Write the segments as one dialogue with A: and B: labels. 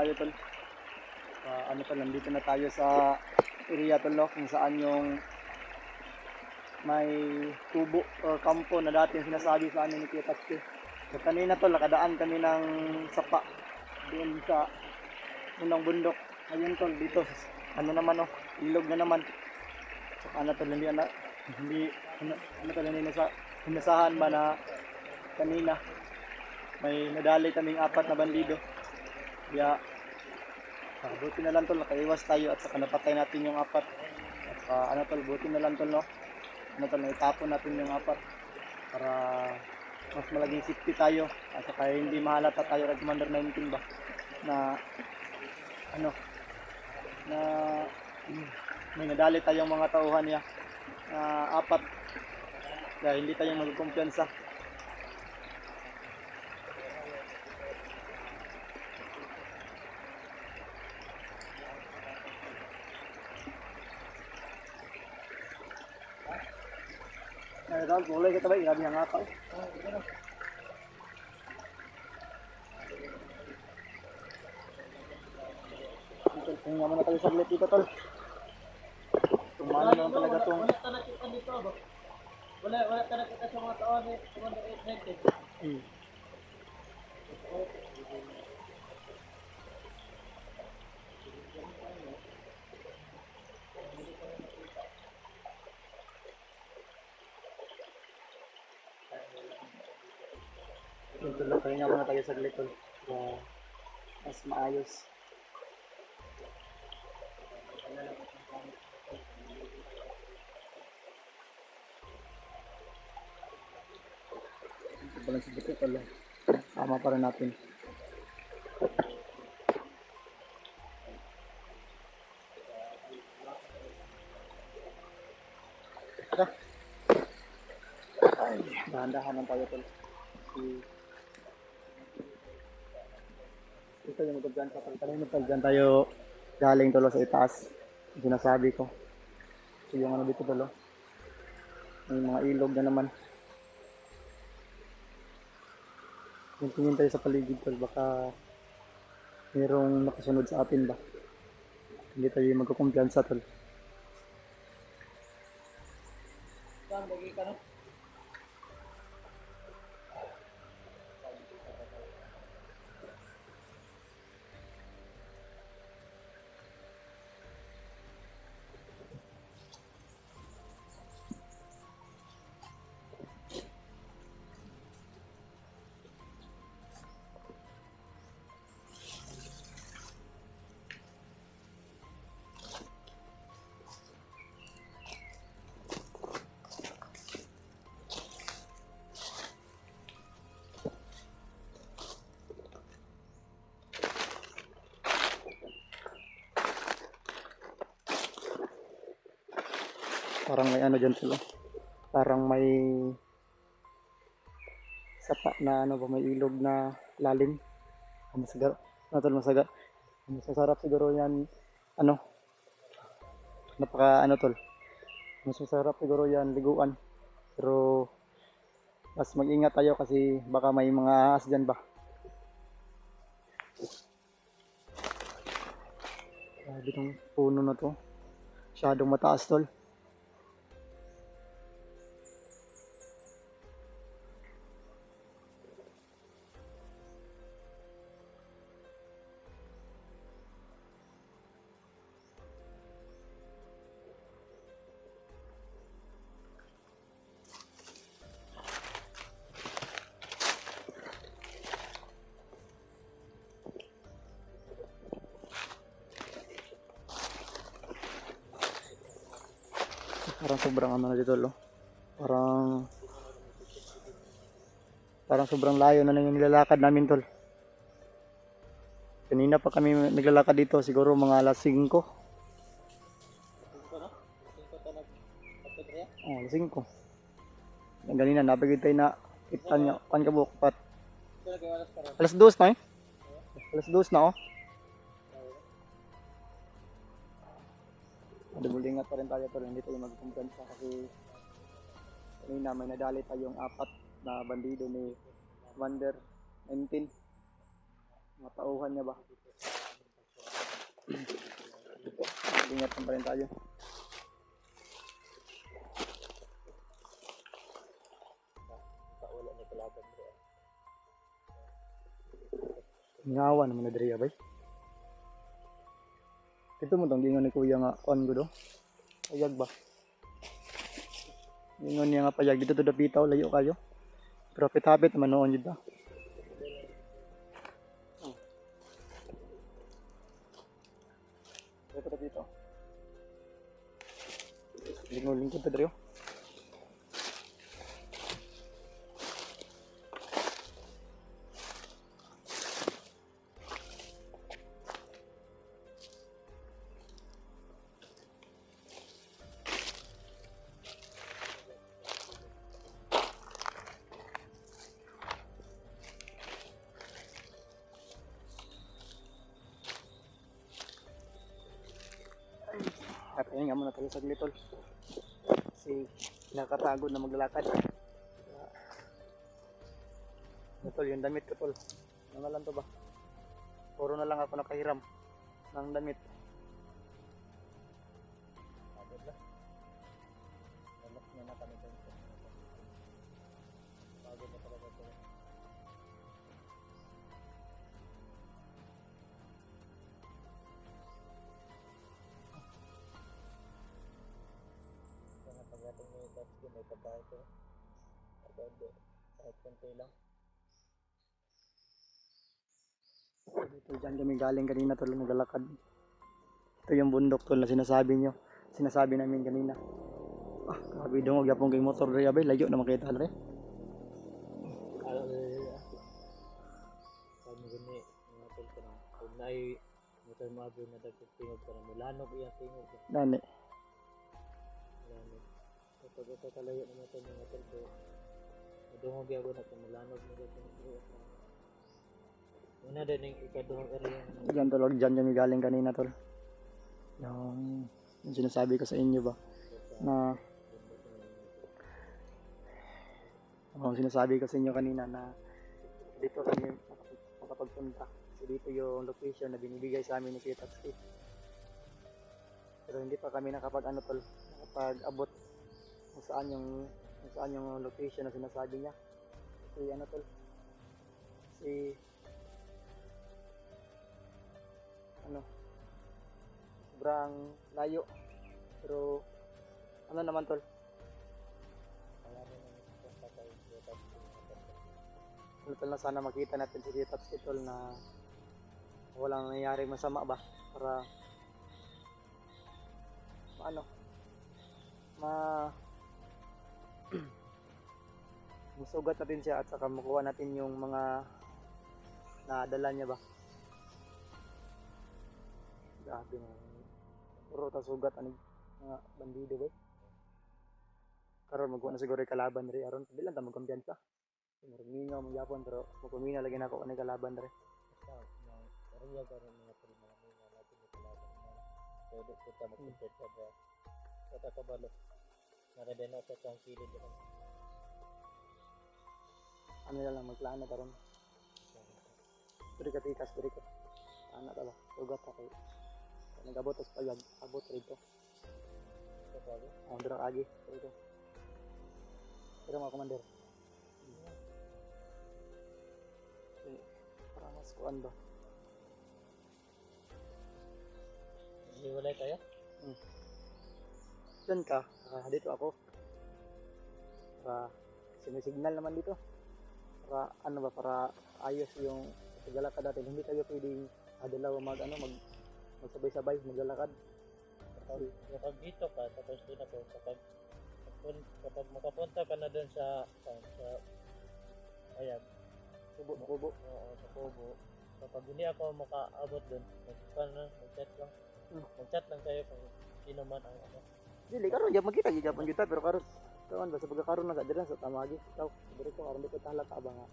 A: tayo tol. Ano tol, nandito na tayo sa area tol, no? Kung saan yung may tubo or kampo na dati yung sinasabi sa amin ni Kuya Tatke. So kanina tol, nakadaan kami ng sapa doon sa unang bundok. Ayun tol, dito ano naman oh, ilog na naman. So ano tol, hindi hinasahan ba na kanina may nadali kaming 4 na bandido. Kaya buti na lang tol, nakaiwas tayo at saka napatay natin yung 4. At ano tol, buti na lang tol, no? Ano tol, naitapon natin yung 4 para mas malaging safety tayo at saka hindi mahalata tayo kay Commander 19 ba na ano na may nadali tayong mga tauhan niya na 4 kaya hindi tayo magkumpiyansa. Raul, boleh kita baik, grabe nga pa. Kung naman na tayo saglit dito, tol. Tumano naman talaga itong...
B: Wala ka nakita sa mga taon eh, 280.
A: Tol, pahinga muna tayo saglit, tol. Mas maayos. Ito pa lang sa buto, tol. Sama pa rin natin. Tara. Ay, dahan-dahan lang tayo, tol. Ito yung magagyan pa, tol. Kanina tol, dyan tayo galing, tol, sa itaas. Sinasabi ko. So yung ano dito, tol, may mga ilog na naman. Kung tingin tayo sa paligid, tol, baka mayroong nakasunod sa atin ba. Hindi tayo magkukumpiyansa, tol.
B: Saan, lagi ka no?
A: Parang may ano dyan, tol. Parang may sapa na ano ba, may ilog na lalim. Masagar, tol, masasarap siguro yan, ano, napaka ano, tol. Masasarap siguro yan liguan. Pero mas mag-ingat tayo kasi baka may mga ahas dyan ba. Grabe tong puno na to. Masyadong mataas, tol. Parang sobrang ano na dito, lo. Parang sobrang layo na yung nilalakad namin, tol. Kanina pa kami naglalakad dito, siguro mga alas 5. Oh, alas 5. Yung ganina, nabigay tayo na itan nyo, kan kabuk, pat. Alas 2 na eh. Alas 2 na oh. Bulingat pa rin tayo, pero hindi tayo magkumpiyansa kasi kanina may nadali tayong 4 na bandido ni Commander 19. Mga tauhan niya ba. Ingat pa rin tayo.
B: Wala na kalaban bro.
A: Ngawa naman na diri bay. Ito mo tong gingon ni kuya nga on ko do. Payag ba? Gingon niya nga payag dito to dapitaw layo kayo. Pero hapit naman noon jud ta. Dito dito. Lingkod ta diri. At ayun nga muna tayo saglit tol. Kasi nakakapagod na maglalakad. Tol, yung damit ko tol. Ano lang to ba? Puro na lang ako nakahiram ng damit.
B: Pagod na. Alas na kami dito. Pagod na talaga ito. Kaya pagdating mo yung touch may pagkain ko. Kahit konti lang.
A: Dito dyan kami galing kanina tol, naglalakad. Ito yung bundok tol na sinasabi nyo. Sinasabi namin kanina. Ah, grabe dungog yapong kay motor rin abay. Layo na makita rin.
B: Kami gani, mga tol ka na. Kung na ay motor mo abay na dagdag tingog ka na. Mulanok iyang tingog.
A: Dani.
B: Mulanok. Kapag ito kalayo na motor mga tol ko. Madungog yung na kung mulanok mo tingog. Una din yung ikaduhang area.
A: Yan tol, dyan kami galing kanina tol. Yung sinasabi ko sa inyo ba na sinasabi ko sa inyo kanina na dito kami makapagpunta kasi dito yung location na binibigay sa amin ni Kuya Tatsuki. Pero hindi pa kami nakapag-abot kung saan yung location na sinasabi niya. Kasi ano tol, kasi sobrang layo. Pero ano naman tol, tol na sana makita natin si Kuya Tatsuki tol na walang nangyaring masama ba para masugat natin siya at saka makuha natin yung mga nadala niya ba. Grabe na puro ta sugat ani mga bandido ba. Karon magkuha na siguro yung kalaban rin aron di lang ta magkumpiyansa. Marmingaw mo yapon pero magpamina lagi na ako ni kalaban rin.
B: Area ka rin mga tol mga mga natin yung kalaban na pwede kita mag-compare ka ba sa kabalo naradena sa kang kilid naman
A: Ano na lang magplano karon. Diri ka tikas diri ka. Ana ta ba sugat ta kay nagabot sa payag abot rito.
B: sa bago
A: Ang dira agi rito. Pero mga commander. Para mas kuan ba?
B: hiwalay kayo?
A: Diyan ka, dito ako. Para sinisignal naman dito. Para ano ba, para ayos yung paglalakad natin. Hindi tayo pwedeng dalawa magsabay-sabay maglalakad.
B: Kapag dito ka tapos din ako kapag makapunta ka na dun sa ayan
A: Kubo.
B: oo sa Kubo kapag hindi ako makaabot dun mag-chat lang kayo kung sino man ang ano
A: Dili karon gyud magkita gyud gyapon kita pero karon karon ba sa pagkakaroon na dira sa tamagi. Ikaw, dire ko karon dito halata ba nga.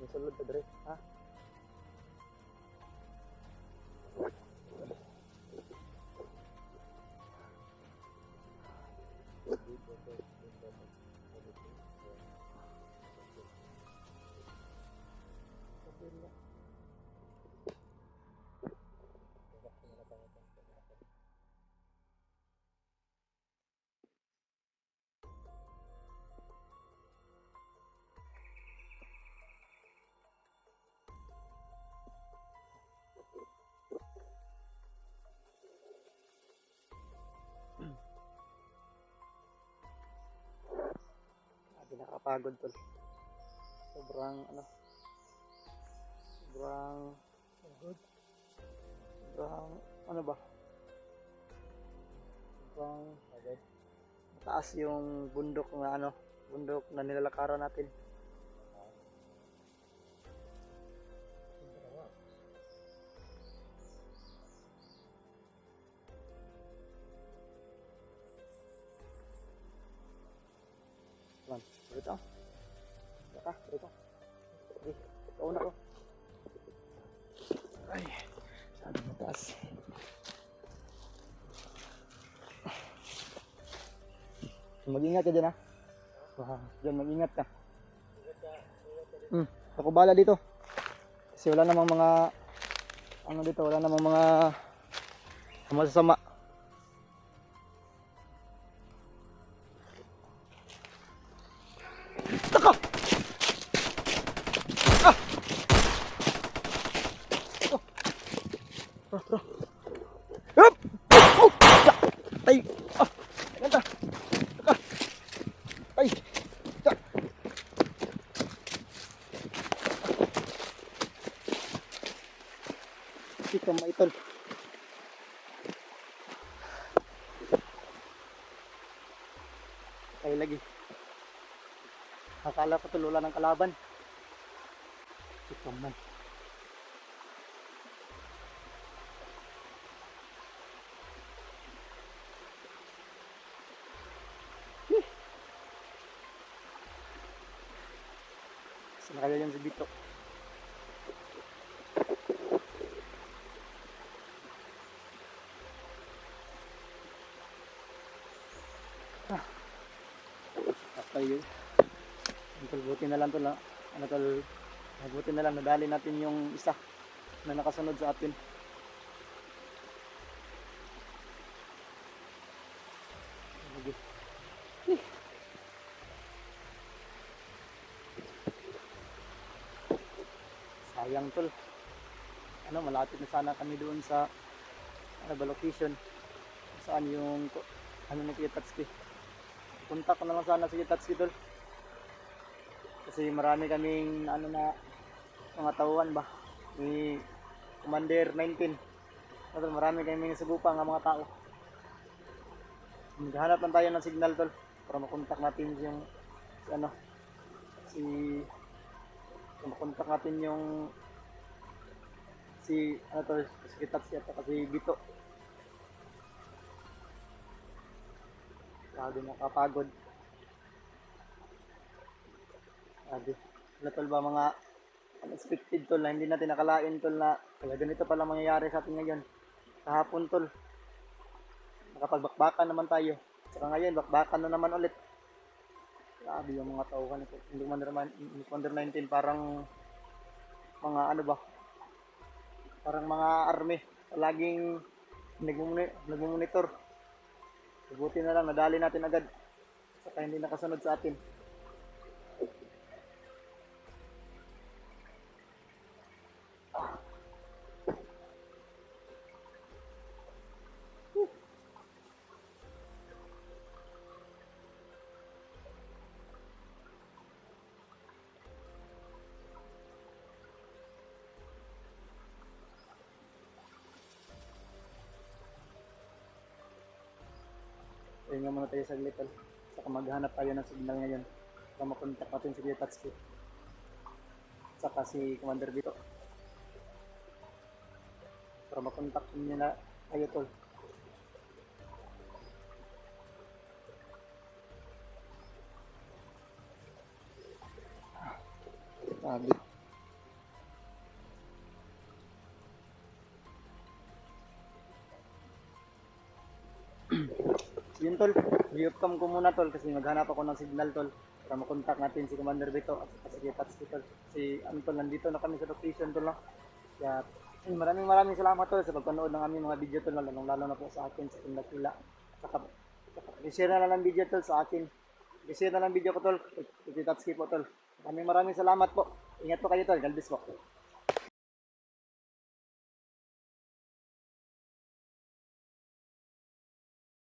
A: Ni sulod ta dire, ha? nakakapagod tol. Sobrang ano, sobrang
B: Good.
A: sobrang ano ba? Sobrang
B: Agad.
A: mataas yung bundok na ano, bundok na nilalakaran natin. Lan, dito. Dito. Sige, pauna ko. Ay, sabi mataas. Mag-ingat ka dyan ha. Dyan, mag-ingat ka. Ako bala dito. Kasi wala namang mga ano dito, wala namang mga masasama. Taka! Ah! Oh! Hup! Oh! Ay! Ah! Ganda! Taka! Ay! Ta! Ito maitol. Ay lagi. Akala ko tulula ng kalaban. Ito man. Saan kaya yan si Bito? Patay yun. Tol, buti na lang tol. Ano tol, buti na lang nadali natin yung isa na nakasunod sa atin. Sige. Sayang tol. Ano, malapit na sana kami doon sa ano ba location. Saan yung ano ni Kuya Tatsuki. Punta ko na lang sana si Kuya Tatsuki tol. Kasi marami kaming ano na mga tauhan ba ni Commander 19. Tol, marami kaming sugupang ng mga tao. Maghanap lang tayo ng signal tol para makontak natin yung si ano si makontak natin yung si ano tol si Kitatsi at si Bito. Grabe nakapagod. Grabe. Ano tol ba mga unexpected tol na hindi natin nakalain tol na kaya ganito pala mangyayari sa atin ngayon. Kahapon tol nakapagbakbakan naman tayo. Saka ngayon bakbakan na naman ulit. Grabe yung mga tauhan ito. Hindi Commander 19 parang mga ano ba? Parang mga army. Laging nagmumonitor. Buti na lang nadali natin agad. Saka hindi nakasunod sa atin. Ayun nga muna tayo saglit tol. Saka maghanap tayo ng signal ngayon. Para makontak natin si Kuya Tatsuki. Saka si Commander Bito. Para makontak niya na tayo tol. Sabi. Yun tol, i-upcam ko muna tol kasi maghanap ako ng signal tol para makontak natin si Commander Bito at si Kuya Tatsuki tol. Si Antol, nandito na kami sa location tol. Kaya maraming salamat tol sa pagpanood ng aming mga video tol, lalo na po sa akin sa Pindakila. Saka i-share na lang video tol sa akin. I-share na lang video ko tol, Kuya Tatsuki po tol. Maraming salamat po. Ingat po kayo tol, God bless po.